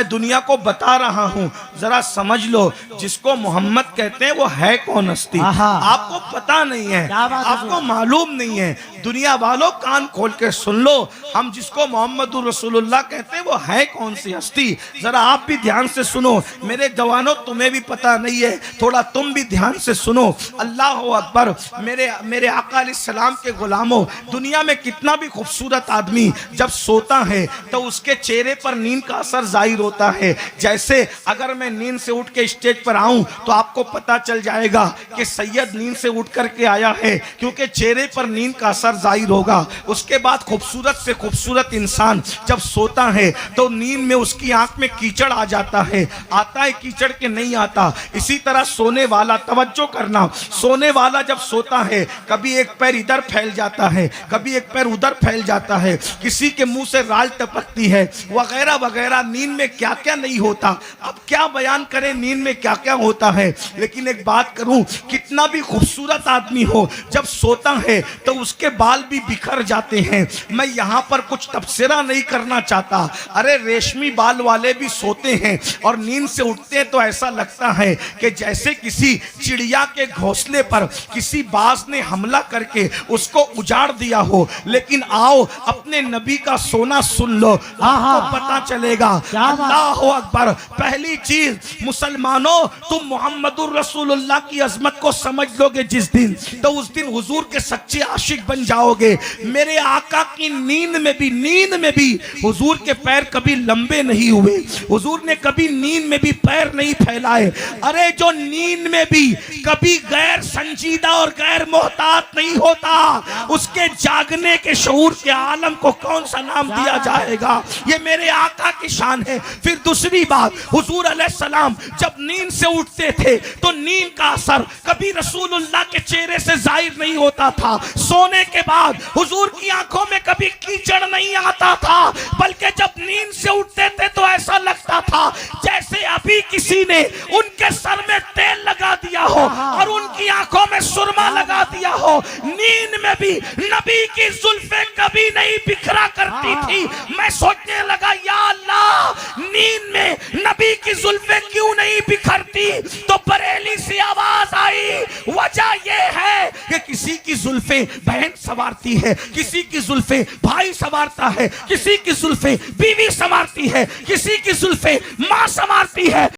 मैं दुनिया को बता रहा हूँ, जरा समझ लो, जिसको मोहम्मद कहते हैं वो है कौन हस्ती, आपको पता नहीं है, आपको मालूम नहीं है। दुनिया वालों कान खोल के सुन लो, हम जिसको मोहम्मदुर रसूलुल्लाह कहते हैं वो है कौन सी हस्ती, जरा आप भी ध्यान से सुनो। मेरे जवानों, तुम्हें भी पता नहीं है, थोड़ा तुम भी ध्यान से सुनो। अल्लाह अकबर। मेरे आका अलैहिस्सलाम के गुलामों, दुनिया में कितना भी खूबसूरत आदमी जब सोता है तो उसके चेहरे पर नींद का असर जाहिर होता है। जैसे अगर मैं नींद से उठ के स्टेज पर आऊं तो आपको पता चल जाएगा कि सैयद नींद से उठ करके आया है, क्योंकि चेहरे पर नींद का असर जाहिर होगा। उसके बाद खूबसूरत से खूबसूरत इंसान जब सोता है तो नींद में उसकी आंख में कीचड़ आ जाता है, आता है कीचड़ के नहीं आता। इसी तरह सोने वाला, तवज्जो करना, सोने वाला जब सोता है कभी एक पैर इधर फैल जाता है, कभी एक पैर उधर फैल जाता है, किसी के मुंह से राल टपकती है, वगैरह वगैरह। नींद में क्या क्या नहीं होता, अब क्या बयान करें नींद में क्या क्या होता है। लेकिन एक बात करूं, कितना भी खूबसूरत आदमी हो जब सोता है तो उसके बाल भी बिखर जाते हैं। मैं यहाँ पर कुछ तबसरा नहीं करना चाहता, अरे रेशमी बाल वाले भी सोते हैं और नींद से उठते हैं तो ऐसा लगता है कि जैसे किसी चिड़िया के घोंसले पर किसी बाज ने हमला करके उसको उजाड़ दिया हो। लेकिन आओ अपने नबी का सोना सुन लो, आपको पता चलेगा। अल्लाह अकबर। पहली चीज, मुसलमानों, तुम मोहम्मदुर रसूलुल्लाह की अजमत को समझ लोगे जिस दिन, तो उस दिन हुजूर के सच्चे आशिक बन जाओगे। मेरे आका की नींद में भी हुजूर के पैर कभी लंबे नहीं हुए, हुजूर ने कभी नींद में भी पैर नहीं फैलाए। अरे जो नींद में भी कभी गैर संजीदा और गैर मोहतात नहीं होता, उसके जागने के शऊर के आलम को कौन सा नाम दिया जाएगा। ये मेरे आका की शान है। फिर दूसरी बात, हुजूर अलैहिस्सलाम जब नींद से उठते थे तो नींद का असर कभी रसूलुल्लाह के चेहरे से जाहिर नहीं होता था। सोने के बाद हुजूर की आंखों में कभी कीचड़ नहीं आता था, बल्कि जब नींद से उठते थे तो ऐसा लगता था जैसे अभी किसी ने उनके सर में तेल लगा दिया हो और उनकी आंखों में सुरमा लगा दिया हो। नींद में भी नबी की जुल्फें कभी नहीं बिखरा करती थी। मैं सोचने लगा, या अल्लाह, नींद में नबी की जुल्फें क्यों नहीं बिखरती? तो बरेली से आवाज आई, वजह यह है कि किसी की जुल्फें बहन संवारती है, किसी की जुल्फें भाई संवारता है, किसी की जुल्फें बीवी संवारती है, किसी की जुल्फें मां संवारती है।